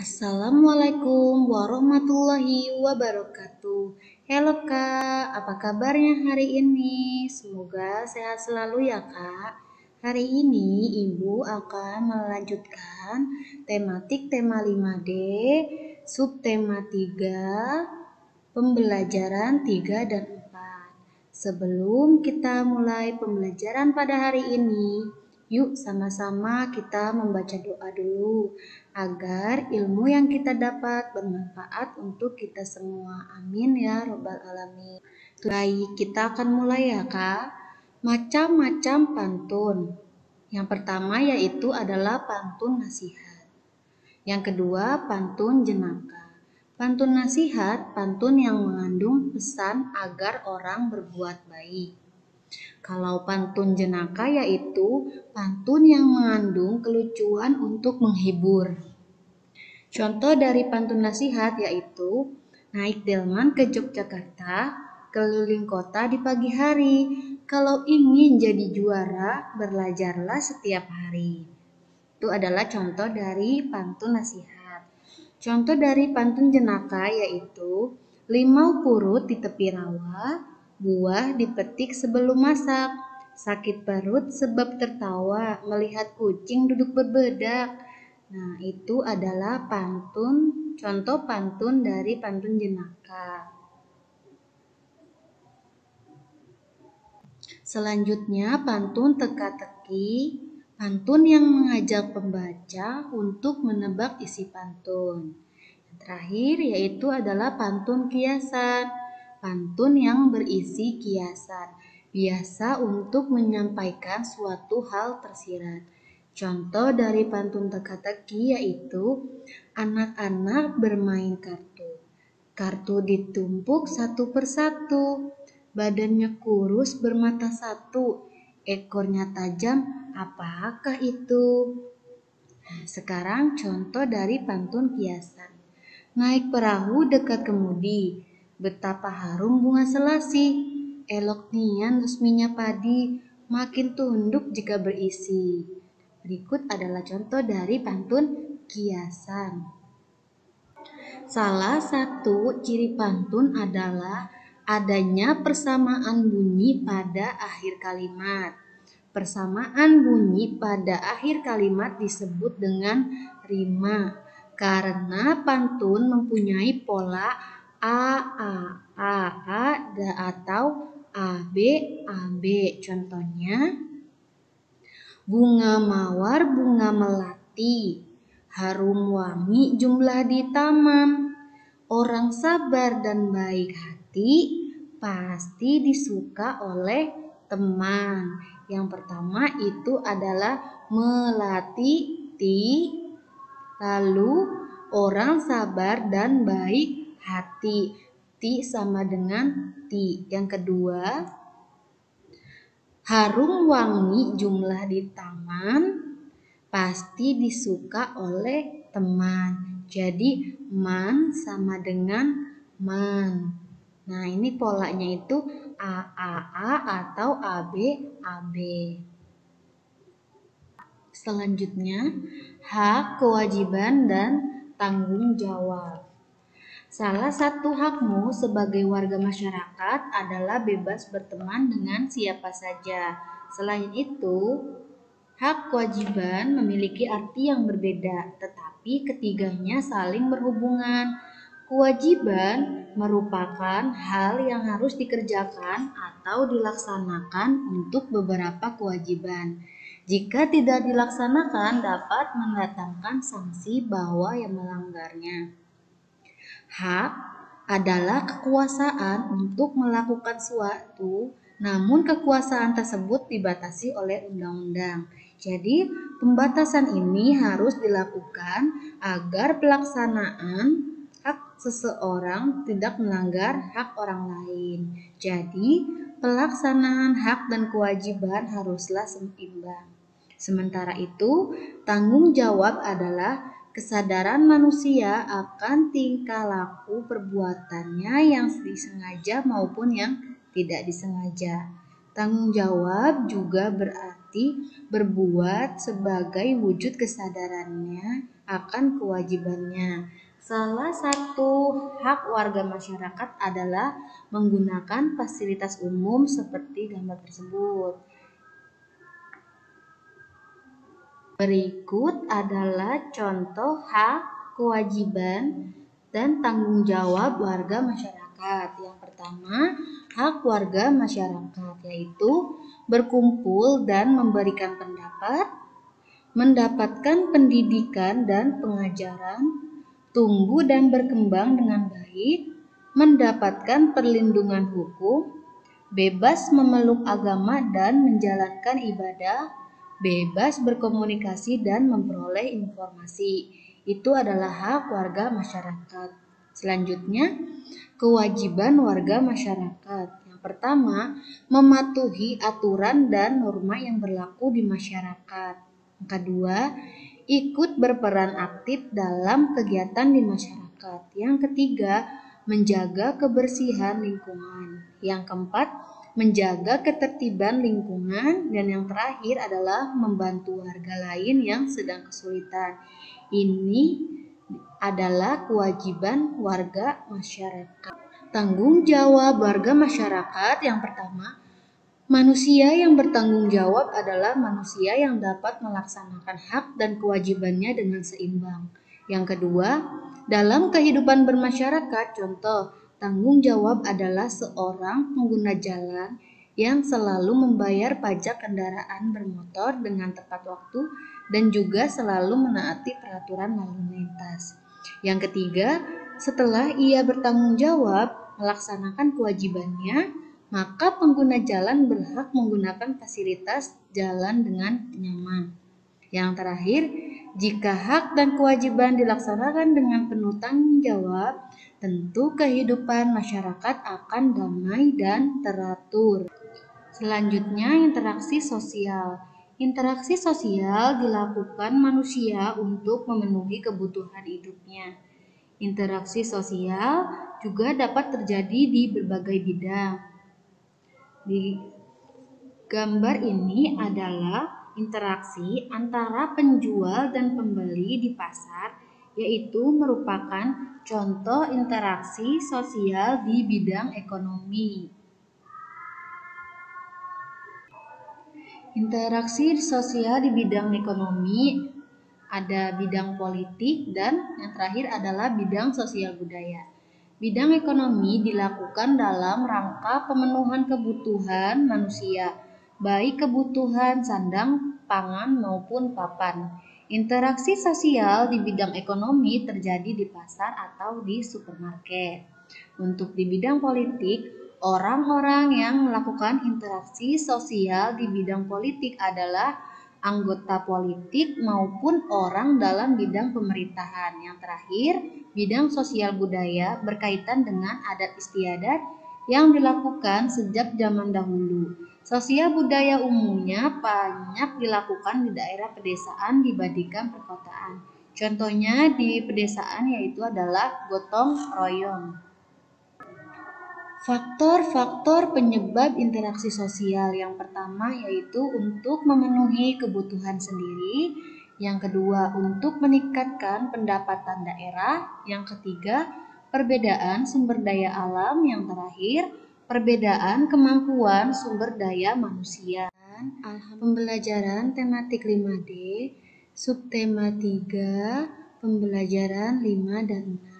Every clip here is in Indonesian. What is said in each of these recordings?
Assalamualaikum warahmatullahi wabarakatuh. Halo Kak, apa kabarnya hari ini? Semoga sehat selalu ya Kak. Hari ini Ibu akan melanjutkan tematik tema 5D, subtema 3, pembelajaran 3 dan 4. Sebelum kita mulai pembelajaran pada hari ini, yuk sama-sama kita membaca doa dulu agar ilmu yang kita dapat bermanfaat untuk kita semua. Amin ya robbal alamin. Baik, kita akan mulai ya Kak. Macam-macam pantun. Yang pertama yaitu adalah pantun nasihat. Yang kedua, pantun jenaka. Pantun nasihat, pantun yang mengandung pesan agar orang berbuat baik. Kalau pantun jenaka yaitu pantun yang mengandung kelucuan untuk menghibur. Contoh dari pantun nasihat yaitu naik delman ke Yogyakarta, keliling kota di pagi hari. Kalau ingin jadi juara, belajarlah setiap hari. Itu adalah contoh dari pantun nasihat. Contoh dari pantun jenaka yaitu limau purut di tepi rawa, buah dipetik sebelum masak, sakit perut sebab tertawa, melihat kucing duduk berbedak. Nah, itu adalah contoh pantun dari pantun jenaka. Selanjutnya, pantun teka-teki, pantun yang mengajak pembaca untuk menebak isi pantun. Yang terakhir yaitu adalah pantun kiasan, pantun yang berisi kiasan, biasa untuk menyampaikan suatu hal tersirat. Contoh dari pantun teka-teki yaitu anak-anak bermain kartu. Kartu ditumpuk satu persatu, badannya kurus bermata satu, ekornya tajam, apakah itu? Nah, sekarang contoh dari pantun kiasan. Naik perahu dekat kemudi, betapa harum bunga selasih, elok nian resminya padi, makin tunduk jika berisi. Berikut adalah contoh dari pantun kiasan. Salah satu ciri pantun adalah adanya persamaan bunyi pada akhir kalimat. Persamaan bunyi pada akhir kalimat disebut dengan rima karena pantun mempunyai pola a atau ab ab. Contohnya bunga mawar, bunga melati, harum wangi jumlah di taman. Orang sabar dan baik hati pasti disuka oleh teman. Yang pertama itu adalah melati ti, lalu orang sabar dan baik hati. Ti sama dengan ti. Yang kedua, harum wangi jumlah di taman pasti disuka oleh teman. Jadi man sama dengan man. Nah, ini polanya itu a atau ab. Selanjutnya, hak, kewajiban, dan tanggung jawab. Salah satu hakmu sebagai warga masyarakat adalah bebas berteman dengan siapa saja. Selain itu, hak kewajiban memiliki arti yang berbeda, tetapi ketiganya saling berhubungan. Kewajiban merupakan hal yang harus dikerjakan atau dilaksanakan untuk beberapa kewajiban. Jika tidak dilaksanakan, dapat mendatangkan sanksi bahwa yang melanggarnya. Hak adalah kekuasaan untuk melakukan sesuatu, namun kekuasaan tersebut dibatasi oleh undang-undang. Jadi, pembatasan ini harus dilakukan agar pelaksanaan hak seseorang tidak melanggar hak orang lain. Jadi, pelaksanaan hak dan kewajiban haruslah seimbang. Sementara itu, tanggung jawab adalah kesadaran manusia akan tingkah laku perbuatannya yang disengaja maupun yang tidak disengaja. Tanggung jawab juga berarti berarti berbuat sebagai wujud kesadarannya akan kewajibannya. Salah satu hak warga masyarakat adalah menggunakan fasilitas umum seperti gambar tersebut. Berikut adalah contoh hak, kewajiban, dan tanggung jawab warga masyarakat. Yang pertama, hak warga masyarakat yaitu berkumpul dan memberikan pendapat, mendapatkan pendidikan dan pengajaran, tumbuh dan berkembang dengan baik, mendapatkan perlindungan hukum, bebas memeluk agama dan menjalankan ibadah, bebas berkomunikasi dan memperoleh informasi. Itu adalah hak warga masyarakat. Selanjutnya, kewajiban warga masyarakat. Yang pertama, mematuhi aturan dan norma yang berlaku di masyarakat. Yang kedua, ikut berperan aktif dalam kegiatan di masyarakat. Yang ketiga, menjaga kebersihan lingkungan. Yang keempat, menjaga ketertiban lingkungan. Dan yang terakhir adalah membantu warga lain yang sedang kesulitan. Ini adalah kewajiban warga masyarakat. Tanggung jawab warga masyarakat yang pertama, manusia yang bertanggung jawab adalah manusia yang dapat melaksanakan hak dan kewajibannya dengan seimbang. Yang kedua, dalam kehidupan bermasyarakat, contoh, tanggung jawab adalah seorang pengguna jalan yang selalu membayar pajak kendaraan bermotor dengan tepat waktu dan juga selalu menaati peraturan lalu lintas. Yang ketiga, setelah ia bertanggung jawab melaksanakan kewajibannya, maka pengguna jalan berhak menggunakan fasilitas jalan dengan nyaman. Yang terakhir, jika hak dan kewajiban dilaksanakan dengan penuh tanggung jawab, tentu kehidupan masyarakat akan damai dan teratur. Selanjutnya, interaksi sosial. Interaksi sosial dilakukan manusia untuk memenuhi kebutuhan hidupnya. Interaksi sosial juga dapat terjadi di berbagai bidang. Di gambar ini adalah interaksi antara penjual dan pembeli di pasar, yaitu merupakan contoh interaksi sosial di bidang ekonomi. Interaksi sosial di bidang ekonomi ada bidang politik dan yang terakhir adalah bidang sosial budaya. Bidang ekonomi dilakukan dalam rangka pemenuhan kebutuhan manusia, baik kebutuhan sandang, pangan maupun papan. Interaksi sosial di bidang ekonomi terjadi di pasar atau di supermarket. Untuk di bidang politik, orang-orang yang melakukan interaksi sosial di bidang politik adalah anggota politik maupun orang dalam bidang pemerintahan. Yang terakhir, bidang sosial budaya berkaitan dengan adat istiadat yang dilakukan sejak zaman dahulu. Sosial budaya umumnya banyak dilakukan di daerah pedesaan dibandingkan perkotaan. Contohnya di pedesaan yaitu adalah gotong royong. Faktor-faktor penyebab interaksi sosial yang pertama yaitu untuk memenuhi kebutuhan sendiri, yang kedua untuk meningkatkan pendapatan daerah, yang ketiga perbedaan sumber daya alam, yang terakhir perbedaan kemampuan sumber daya manusia. Pembelajaran tematik 5D, subtema 3, pembelajaran 5 dan 6.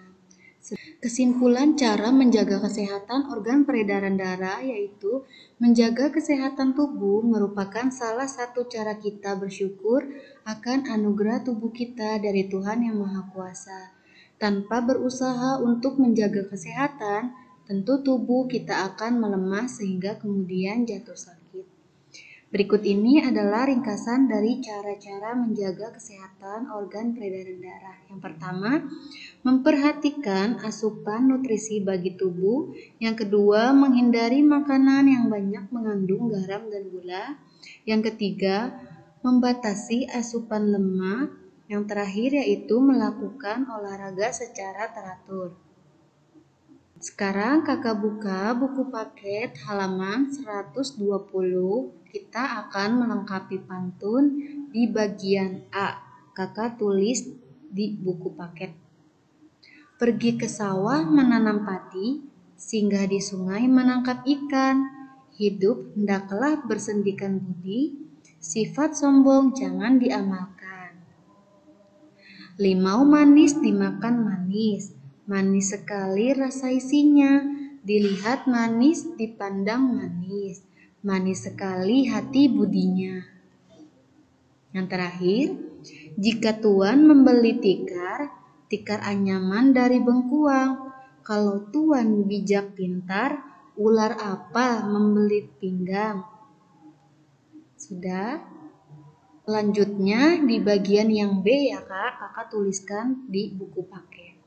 Kesimpulan cara menjaga kesehatan organ peredaran darah yaitu menjaga kesehatan tubuh merupakan salah satu cara kita bersyukur akan anugerah tubuh kita dari Tuhan Yang Maha Kuasa. Tanpa berusaha untuk menjaga kesehatan, tentu tubuh kita akan melemah sehingga kemudian jatuh sakit. Berikut ini adalah ringkasan dari cara-cara menjaga kesehatan organ peredaran darah. Yang pertama, memperhatikan asupan nutrisi bagi tubuh. Yang kedua, menghindari makanan yang banyak mengandung garam dan gula. Yang ketiga, membatasi asupan lemak. Yang terakhir yaitu melakukan olahraga secara teratur. Sekarang kakak buka buku paket halaman 120. Kita akan melengkapi pantun di bagian A. Kakak tulis di buku paket. Pergi ke sawah menanam padi, singgah di sungai menangkap ikan. Hidup hendaklah bersendikan budi, sifat sombong jangan diamalkan. Limau manis dimakan manis, manis sekali rasa isinya. Dilihat manis, dipandang manis, manis sekali hati budinya. Yang terakhir, jika tuan membeli tikar, tikar anyaman dari bengkuang. Kalau tuan bijak pintar, ular apa membeli pinggang? Sudah? Selanjutnya di bagian yang B ya kak, kakak tuliskan di buku paket.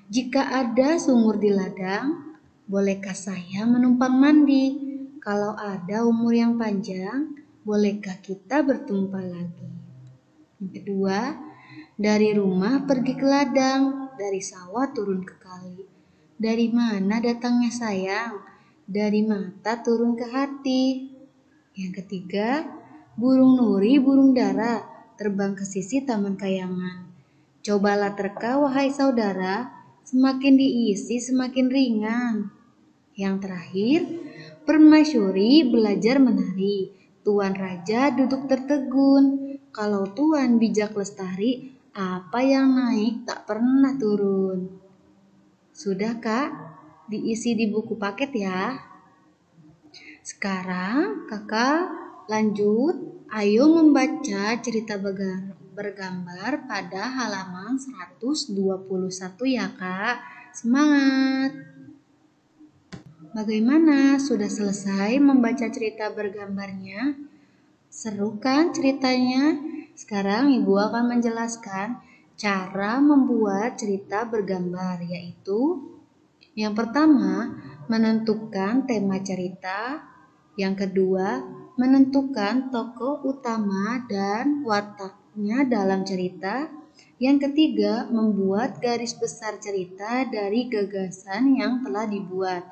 Jika ada sumur di ladang, bolehkah saya menumpang mandi? Kalau ada umur yang panjang, bolehkah kita bertumpah lagi? Yang kedua, dari rumah pergi ke ladang, dari sawah turun ke kali. Dari mana datangnya sayang? Dari mata turun ke hati. Yang ketiga, burung nuri, burung dara, terbang ke sisi taman kayangan. Cobalah terka, wahai saudara, semakin diisi semakin ringan. Yang terakhir, permaisuri belajar menari, tuan raja duduk tertegun. Kalau tuan bijak lestari, apa yang naik tak pernah turun. Sudah kak, diisi di buku paket ya. Sekarang kakak lanjut, ayo membaca cerita bergambar pada halaman 121 ya kak. Semangat! Bagaimana? Sudah selesai membaca cerita bergambarnya? Seru kan ceritanya? Sekarang ibu akan menjelaskan cara membuat cerita bergambar, yaitu yang pertama, menentukan tema cerita. Yang kedua, menentukan tokoh utama dan wataknya dalam cerita. Yang ketiga, membuat garis besar cerita dari gagasan yang telah dibuat.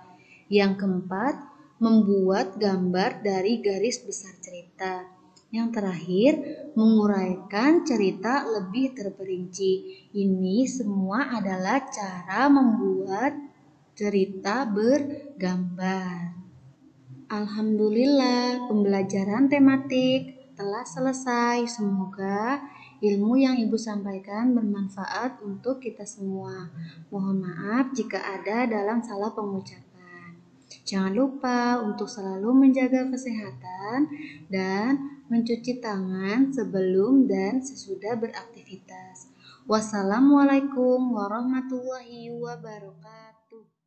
Yang keempat, membuat gambar dari garis besar cerita. Yang terakhir, menguraikan cerita lebih terperinci. Ini semua adalah cara membuat cerita bergambar. Alhamdulillah, pembelajaran tematik telah selesai. Semoga ilmu yang Ibu sampaikan bermanfaat untuk kita semua. Mohon maaf jika ada dalam salah pengucapan. Jangan lupa untuk selalu menjaga kesehatan dan mencuci tangan sebelum dan sesudah beraktivitas. Wassalamualaikum warahmatullahi wabarakatuh.